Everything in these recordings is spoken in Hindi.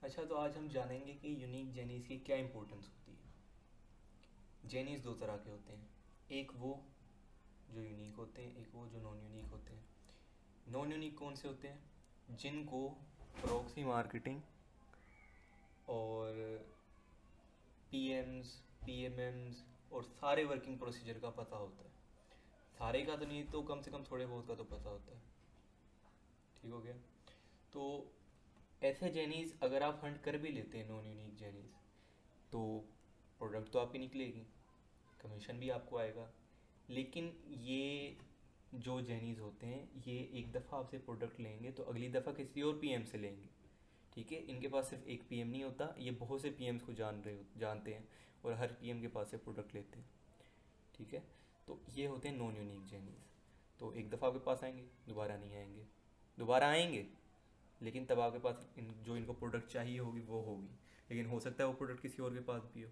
अच्छा, तो आज हम जानेंगे कि यूनिक जेनीज की क्या इंपॉर्टेंस होती है। जेनीज दो तरह के होते हैं, एक वो जो यूनिक होते हैं, एक वो जो नॉन यूनिक होते हैं। नॉन यूनिक कौन से होते हैं? जिनको प्रॉक्सी मार्केटिंग और पीएम्स, पीएमएम्स और सारे वर्किंग प्रोसीजर का पता होता है। सारे का तो नहीं, तो कम से कम थोड़े बहुत का तो पता होता है। ठीक हो गया। तो ऐसे जेनीज अगर आप हंट कर भी लेते हैं, नॉन यूनिक जेनीज, तो प्रोडक्ट तो आपकी निकलेगी, कमीशन भी आपको आएगा। लेकिन ये जो जेनीज होते हैं, ये एक दफ़ा आपसे प्रोडक्ट लेंगे तो अगली दफ़ा किसी और पीएम से लेंगे। ठीक है, इनके पास सिर्फ एक पीएम नहीं होता, ये बहुत से पीएम्स को जानते हैं और हर पीएम के पास से प्रोडक्ट लेते हैं। ठीक है, तो ये होते हैं नॉन यूनिक जेनीज। तो एक दफ़ा आपके पास आएंगे, दोबारा नहीं आएंगे। दोबारा आएंगे लेकिन तब आपके पास जो इनको प्रोडक्ट चाहिए होगी वो होगी, लेकिन हो सकता है वो प्रोडक्ट किसी और के पास भी हो,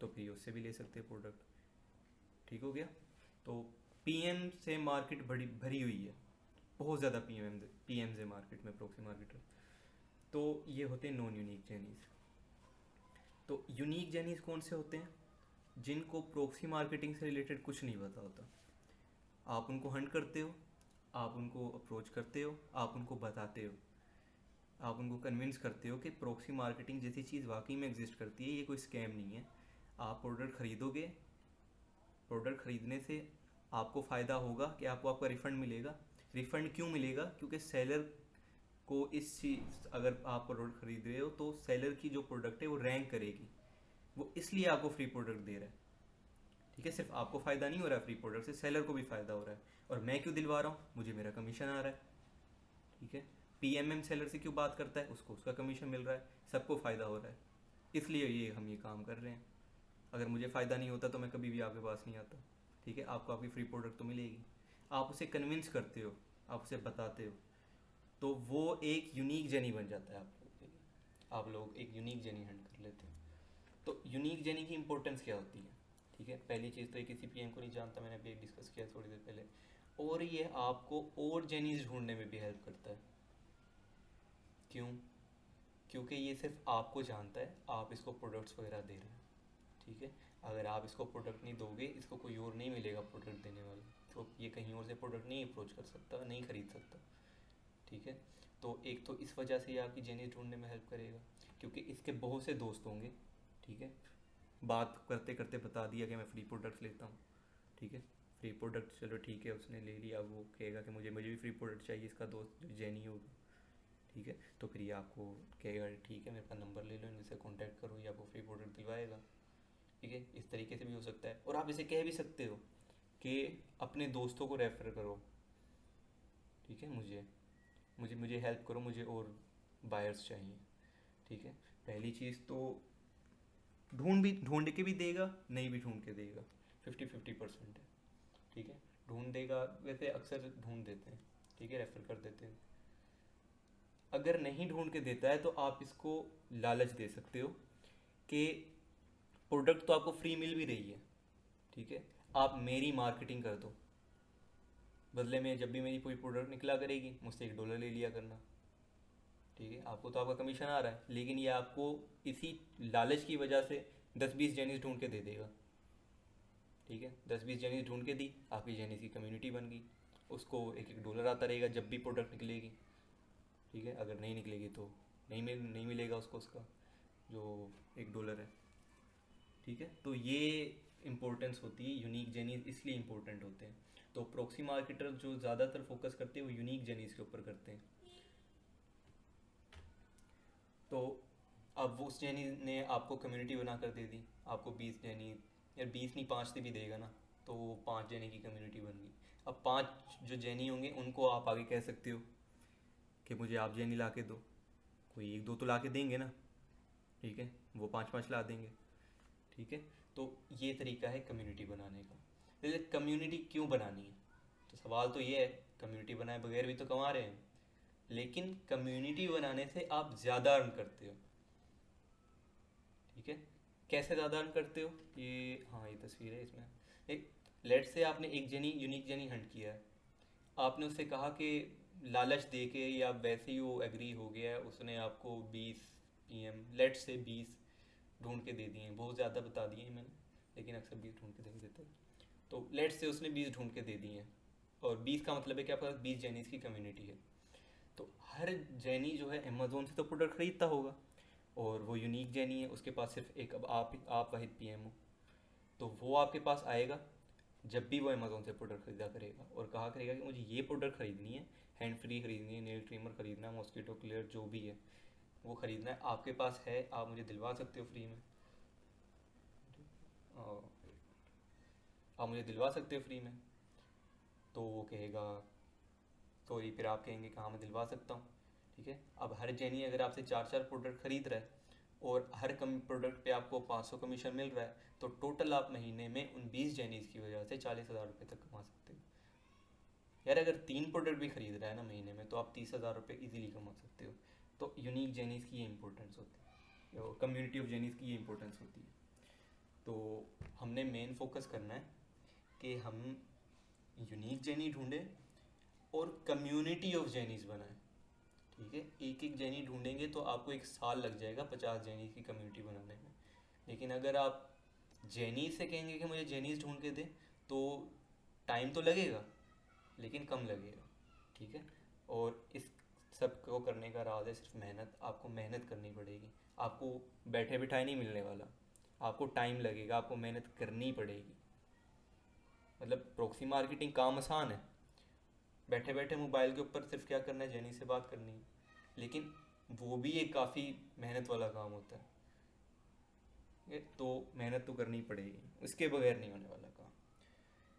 तो फिर उससे भी ले सकते हैं प्रोडक्ट। ठीक हो गया। तो पीएम से मार्केट बड़ी भरी हुई है, बहुत ज़्यादा पीएम से मार्केट में, प्रॉक्सी मार्केट। तो ये होते हैं नॉन यूनिक जेनीज। तो यूनिक जेनीज कौन से होते हैं? जिनको प्रॉक्सी मार्केटिंग से रिलेटेड कुछ नहीं पता होता। आप उनको हंट करते हो, आप उनको अप्रोच करते हो, आप उनको बताते हो, आप उनको कन्विंस करते हो कि प्रॉक्सी मार्केटिंग जैसी चीज़ वाकई में एग्जिस्ट करती है, ये कोई स्कैम नहीं है। आप प्रोडक्ट खरीदोगे, प्रोडक्ट ख़रीदने से आपको फ़ायदा होगा कि आपको आपका रिफ़ंड मिलेगा। रिफ़ंड क्यों मिलेगा? क्योंकि सेलर को इस चीज़, अगर आप प्रोडक्ट खरीद रहे हो तो सेलर की जो प्रोडक्ट है वो रैंक करेगी, वो इसलिए आपको फ्री प्रोडक्ट दे रहा है। ठीक है, सिर्फ आपको फ़ायदा नहीं हो रहा है फ्री प्रोडक्ट से, सेलर को भी फ़ायदा हो रहा है। और मैं क्यों दिलवा रहा हूँ? मुझे मेरा कमीशन आ रहा है। ठीक है, पीएमएम सेलर से क्यों बात करता है? उसको उसका कमीशन मिल रहा है, सबको फ़ायदा हो रहा है, इसलिए हम ये काम कर रहे हैं। अगर मुझे फ़ायदा नहीं होता तो मैं कभी भी आपके पास नहीं आता। ठीक है, आपको आपकी फ्री प्रोडक्ट तो मिलेगी। आप उसे कन्विंस करते हो, आप उसे बताते हो, तो वो एक यूनिक जर्नी बन जाता है आप लोगों के लिए। आप लोग एक यूनिक जर्नी हंट कर लेते हैं। तो यूनिक जर्नी की इंपॉर्टेंस क्या होती है? ठीक है, पहली चीज़ तो ये किसी पीएम को नहीं जानता, मैंने अभी डिस्कस किया थोड़ी देर पहले। और ये आपको और जेनीज ढूंढने में भी हेल्प करता है। क्यों? क्योंकि ये सिर्फ आपको जानता है, आप इसको प्रोडक्ट्स वगैरह दे रहे हैं। ठीक है, अगर आप इसको प्रोडक्ट नहीं दोगे, इसको कोई और नहीं मिलेगा प्रोडक्ट देने वाला, तो ये कहीं और से प्रोडक्ट नहीं अप्रोच कर सकता, नहीं खरीद सकता। ठीक है, तो एक तो इस वजह से ये आपकी जेनीज ढूंढने में हेल्प करेगा, क्योंकि इसके बहुत से दोस्त होंगे। ठीक है, बात करते करते बता दिया कि मैं फ्री प्रोडक्ट्स लेता हूँ। ठीक है, फ्री प्रोडक्ट चलो ठीक है, उसने ले लिया, वो कहेगा कि मुझे मुझे भी फ्री प्रोडक्ट चाहिए, इसका दोस्त जो जेनी होगा। ठीक है, तो फिर ये आपको कहेगा ठीक है मेरे पास नंबर ले लो, इनसे कॉन्टैक्ट करो, ये आपको फ्री प्रोडक्ट दिलवाएगा। ठीक है, इस तरीके से भी हो सकता है। और आप इसे कह भी सकते हो कि अपने दोस्तों को रेफ़र करो। ठीक है, मुझे मुझे मुझे हेल्प करो, मुझे और बायर्स चाहिए। ठीक है, पहली चीज़ तो ढूंढ के भी देगा, नहीं भी ढूंढ के देगा, 50-50% है। ठीक है, ढूंढ देगा, वैसे अक्सर ढूंढ देते हैं। ठीक है, रेफ़र कर देते हैं। अगर नहीं ढूंढ के देता है तो आप इसको लालच दे सकते हो कि प्रोडक्ट तो आपको फ्री मिल भी रही है, ठीक है, आप मेरी मार्केटिंग कर दो, बदले में जब भी मेरी कोई प्रोडक्ट निकला करेगी मुझसे $1 ले लिया करना। ठीक है, आपको तो आपका कमीशन आ रहा है, लेकिन ये आपको इसी लालच की वजह से 10-20 जेनीज ढूंढ के दे देगा। ठीक है, 10-20 जेनीज ढूंढ के दी, आपकी जेनीज की कम्युनिटी बन गई, उसको $1-1 आता रहेगा जब भी प्रोडक्ट निकलेगी। ठीक है, अगर नहीं निकलेगी तो नहीं मिलेगा उसको उसका जो $1 है। ठीक है, तो ये इम्पोर्टेंस होती है, यूनिक जेनीज इसलिए इम्पोर्टेंट होते हैं। तो प्रॉक्सी मार्केटर जो ज़्यादातर फोकस करते हैं वो यूनिक जेनीज के ऊपर करते हैं। तो अब वो उस जेनी ने आपको कम्युनिटी बना कर दे दी, आपको 20 जेनी, या 20 नहीं, 5 से भी देगा ना, तो वो 5 जेनी की कम्युनिटी बन गई। अब 5 जो जेनी होंगे उनको आप आगे कह सकते हो कि मुझे आप जेनी ला के दो, कोई एक दो तो ला के देंगे ना। ठीक है, वो 5-5 ला देंगे। ठीक है, तो ये तरीका है कम्युनिटी बनाने का। जैसे कम्युनिटी क्यों बनानी है, तो सवाल तो ये है, कम्युनिटी बनाए बगैर भी तो कमा रहे हैं, लेकिन कम्युनिटी बनाने से आप ज़्यादा अर्न करते हो। ठीक है, कैसे ज़्यादा अर्न करते हो? ये, हाँ, ये तस्वीर है इसमें। एक, लेट से आपने एक जनी यूनिक जनी हंट किया है, आपने उससे कहा कि लालच दे के, या वैसे ही वो एग्री हो गया है, उसने आपको 20 PM, लेट से 20 ढूंढ के दे दिए हैं, बहुत ज़्यादा बता दिए हैं मैंने, लेकिन अक्सर 20 ढूंढ के दे देते हैं। तो लेट से उसने 20 ढूंढ के दे दिए हैं, और 20 का मतलब है कि आपके पास 20 जैनीज़ की कम्युनिटी है। तो हर जैनी जो है अमेजोन से तो प्रोडक्ट खरीदता होगा, और वो यूनिक जैनी है, उसके पास सिर्फ एक, अब आप वाहिद PM हो, तो वो आपके पास आएगा जब भी वो अमेजोन से प्रोडक्ट खरीदा करेगा और कहा करेगा कि मुझे ये प्रोडक्ट खरीदनी है, हैंड फ्री खरीदनी है, नेल ट्रिमर खरीदना है, मॉस्किटो क्लियर जो भी है वो खरीदना है, आपके पास है, आप मुझे दिलवा सकते हो फ्री में, आप मुझे दिलवा सकते हो फ्री में। तो वो कहेगा सॉरी, फिर आप कहेंगे कि हाँ मैं दिलवा सकता हूँ, ठीक है। अब हर जैनी अगर आपसे 4 4 प्रोडक्ट खरीद रहा है और हर कम प्रोडक्ट पे आपको 500 कमीशन मिल रहा है, तो टोटल आप महीने में उन 20 जैनीज़ की वजह से 40,000 रुपये तक कमा सकते हो। यार अगर 3 प्रोडक्ट भी खरीद रहा है ना महीने में, तो आप 30,000 रुपये ईजिली कमा सकते हो। तो यूनिक जैनीज़ की ये इंपॉर्टेंस होती है, कम्युनिटी ऑफ जैनीज़ की ये इंपॉर्टेंस होती है। तो हमने मेन फोकस करना है कि हम यूनिक जैनी ढूंढें और कम्युनिटी ऑफ जैनीज़ बनाएं, ठीक है। एक एक जैनी ढूंढेंगे तो आपको 1 साल लग जाएगा 50 जैनी की कम्युनिटी बनाने में, लेकिन अगर आप जैनी से कहेंगे कि मुझे जैनीज ढूंढ के दे, तो टाइम तो लगेगा लेकिन कम लगेगा, ठीक है। और इस सब को करने का राज है सिर्फ मेहनत, आपको मेहनत करनी पड़ेगी, आपको बैठे बिठाए नहीं मिलने वाला, आपको टाइम लगेगा, आपको मेहनत करनी पड़ेगी। मतलब प्रॉक्सी मार्केटिंग काम आसान है, बैठे बैठे मोबाइल के ऊपर सिर्फ क्या करना है, जेनी से बात करनी है, लेकिन वो भी एक काफ़ी मेहनत वाला काम होता है। तो मेहनत तो करनी पड़ेगी, उसके बगैर नहीं होने वाला।